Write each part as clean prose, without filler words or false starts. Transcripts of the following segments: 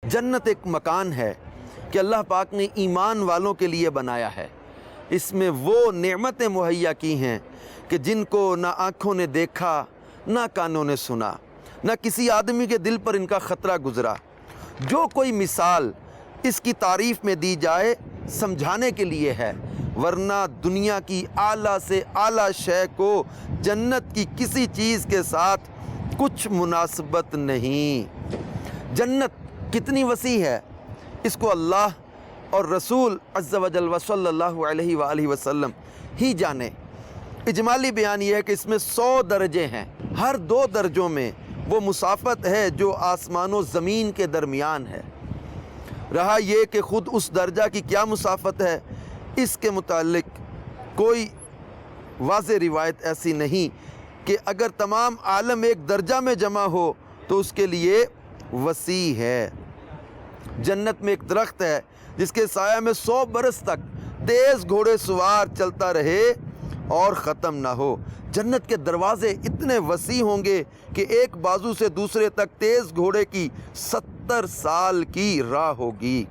جنت ایک مکان ہے کہ اللہ پاک نے ایمان والوں کے لیے بنایا ہے۔ اس میں وہ نعمتیں مہیا کی ہیں کہ جن کو نہ آنکھوں نے دیکھا، نہ کانوں نے سنا، نہ کسی آدمی کے دل پر ان کا خطرہ گزرا۔ جو کوئی مثال اس کی تعریف میں دی جائے سمجھانے کے لیے ہے، ورنہ دنیا کی اعلیٰ سے اعلیٰ شے کو جنت کی کسی چیز کے ساتھ کچھ مناسبت نہیں۔ جنت کتنی وسیع ہے اس کو اللہ اور رسول عز و جل و صلی اللہ علیہ وآلہ وسلم ہی جانے۔ اجمالی بیان یہ ہے کہ اس میں 100 درجے ہیں، ہر 2 درجوں میں وہ مسافت ہے جو آسمان و زمین کے درمیان ہے۔ رہا یہ کہ خود اس درجہ کی کیا مسافت ہے، اس کے متعلق کوئی واضح روایت ایسی نہیں کہ اگر تمام عالم ایک درجہ میں جمع ہو تو اس کے لیے وسیع ہے۔ جنت میں ایک درخت ہے جس کے سایہ میں 100 برس تک تیز گھوڑے سوار چلتا رہے اور ختم نہ ہو۔ جنت کے دروازے اتنے وسیع ہوں گے کہ ایک بازو سے دوسرے تک تیز گھوڑے کی 70 سال کی راہ ہوگی۔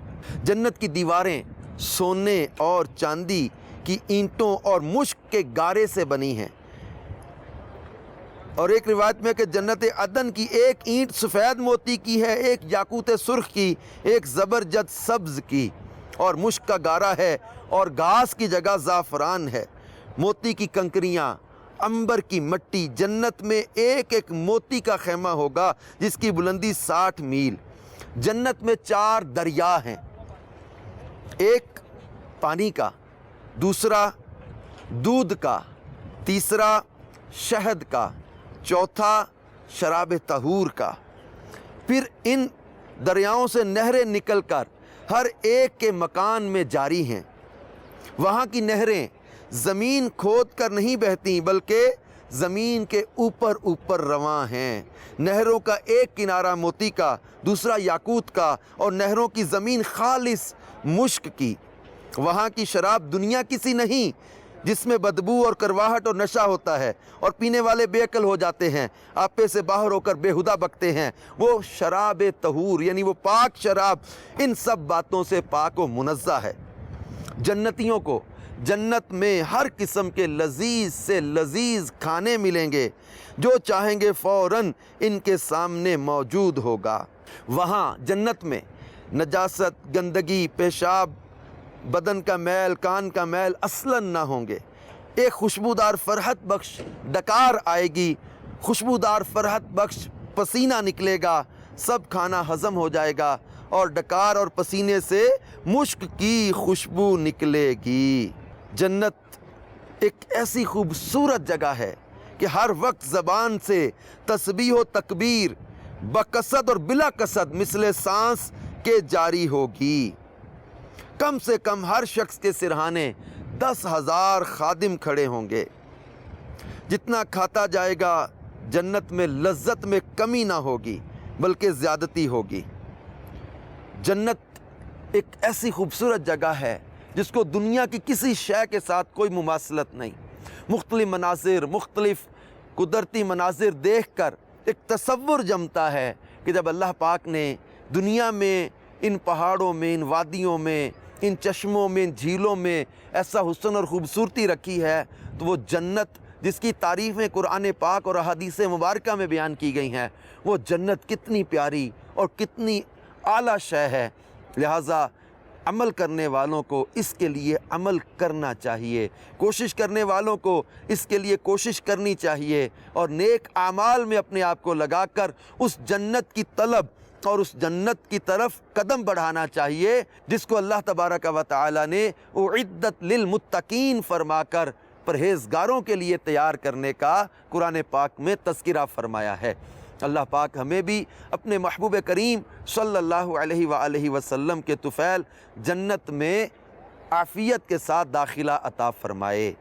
جنت کی دیواریں سونے اور چاندی کی اینٹوں اور مشک کے گارے سے بنی ہیں، اور ایک روایت میں کہ جنت عدن کی ایک اینٹ سفید موتی کی ہے، ایک یاقوت سرخ کی، ایک زبرجد سبز کی، اور مشک کا گارا ہے اور گھاس کی جگہ زعفران ہے۔ موتی کی کنکریاں، عنبر کی مٹی، جنت میں ایک ایک موتی کا خیمہ ہوگا جس کی بلندی 60 میل۔ جنت میں 4 دریا ہیں، ایک پانی کا، دوسرا دودھ کا، تیسرا شہد کا، چوتھا شراب طہور کا۔ پھر ان دریاؤں سے نہریں نکل کر ہر ایک کے مکان میں جاری ہیں۔ وہاں کی نہریں زمین کھود کر نہیں بہتیں بلکہ زمین کے اوپر اوپر رواں ہیں۔ نہروں کا ایک کنارہ موتی کا، دوسرا یاقوت کا، اور نہروں کی زمین خالص مشک کی۔ وہاں کی شراب دنیا کسی نہیں جس میں بدبو اور کرواہٹ اور نشہ ہوتا ہے اور پینے والے بے عقل ہو جاتے ہیں، آپے سے باہر ہو کر بےہودہ بکتے ہیں۔ وہ شراب طہور یعنی وہ پاک شراب ان سب باتوں سے پاک و منزہ ہے۔ جنتیوں کو جنت میں ہر قسم کے لذیذ سے لذیذ کھانے ملیں گے، جو چاہیں گے فوراً ان کے سامنے موجود ہوگا۔ وہاں جنت میں نجاست، گندگی، پیشاب، بدن کا میل، کان کا میل اصلاً نہ ہوں گے۔ ایک خوشبودار فرحت بخش ڈکار آئے گی، خوشبودار فرحت بخش پسینہ نکلے گا، سب کھانا ہضم ہو جائے گا اور ڈکار اور پسینے سے مشک کی خوشبو نکلے گی۔ جنت ایک ایسی خوبصورت جگہ ہے کہ ہر وقت زبان سے تسبیح و تکبیر بقصد اور بلا قصد مثل سانس کے جاری ہوگی۔ کم سے کم ہر شخص کے سرہانے 10,000 خادم کھڑے ہوں گے۔ جتنا کھاتا جائے گا جنت میں لذت میں کمی نہ ہوگی بلکہ زیادتی ہوگی۔ جنت ایک ایسی خوبصورت جگہ ہے جس کو دنیا کی کسی شے کے ساتھ کوئی مماثلت نہیں۔ مختلف مناظر، مختلف قدرتی مناظر دیکھ کر ایک تصور جمتا ہے کہ جب اللہ پاک نے دنیا میں ان پہاڑوں میں، ان وادیوں میں، ان چشموں میں، ان جھیلوں میں ایسا حسن اور خوبصورتی رکھی ہے تو وہ جنت جس کی تعریفیں قرآن پاک اور احادیث مبارکہ میں بیان کی گئی ہیں، وہ جنت کتنی پیاری اور کتنی اعلیٰ شے ہے۔ لہٰذا عمل کرنے والوں کو اس کے لیے عمل کرنا چاہیے، کوشش کرنے والوں کو اس کے لیے کوشش کرنی چاہیے، اور نیک اعمال میں اپنے آپ کو لگا کر اس جنت کی طلب اور اس جنت کی طرف قدم بڑھانا چاہیے جس کو اللہ تبارک و تعالی نے اعدت للمتقین فرما کر پرہیزگاروں کے لیے تیار کرنے کا قرآن پاک میں تذکرہ فرمایا ہے۔ اللہ پاک ہمیں بھی اپنے محبوب کریم صلی اللہ علیہ وآلہ وسلم کے طفیل جنت میں عافیت کے ساتھ داخلہ عطا فرمائے۔